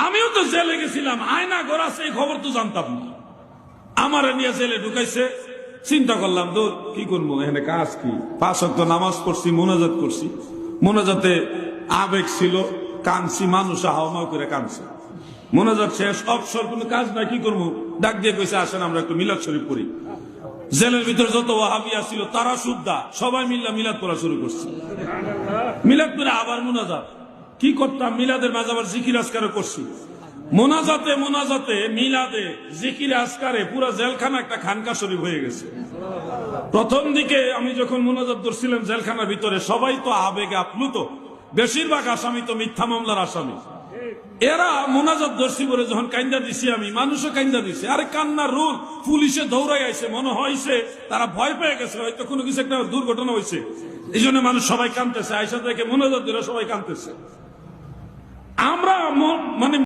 আমিও তো জেলে গেছিলাম, আয়না ঘর আছে এই খবর তো জানতাম না। আমার নিয়ে জেলে ঢুকাইছে, চিন্তা করলাম দূর কি করবো, এখানে কাজ কি, 5 ওয়াক্ত নামাজ পড়ছি, মোনাজাত করছি, মোনাজাতে আবেগ ছিল, কানছি, মানুষ হাওমাও করে কানছে, মোনাজাত শেষ, অবসর কোনো কাজ না, কি করবো, ডাক দিয়ে কইছে আসেন আমরা একটু মিলাদ শরীফ পড়ি। জেলের ভিতর যত ওয়াহাবিয়া ছিল তারা সুদ্ধা সবাই মিল্লা মিলাদ পড়া শুরু করছে। মিলাদ পড়ে আবার মোনাজাত, কি করতাম, মিলাদের মাঝে আবার জিকির আজকারও করছি। মোনাজাতে মোনাজাতে মিলাদে জিকির আজকারে পুরো জেলখানা একটা খানকা শরীফ হয়ে গেছে। প্রথম দিকে আমি যখন মোনাজাত ধরছিলাম জেলখানার ভিতরে, সবাই তো আবেগে আপ্লুত, বেশিরভাগ আসামি তো মিথ্যা মামলার আসামি। এরা মোনাজাত ধরছি বলে যখন কান্দা দিছি আমি, মানুষও কান্দা দিছে। আরে কান্নার রোল, পুলিশে দৌড়াই আইছে, মনে হয়েছে তারা ভয় পেয়ে গেছে, হয়তো কোনো কিছু একটা দুর্ঘটনা হয়েছে, এই জন্য মানুষ সবাই কাঁদতেছে, আইসা থেকে মোনাজাত ধরে সবাই কাঁদতেছে। আমরা মানে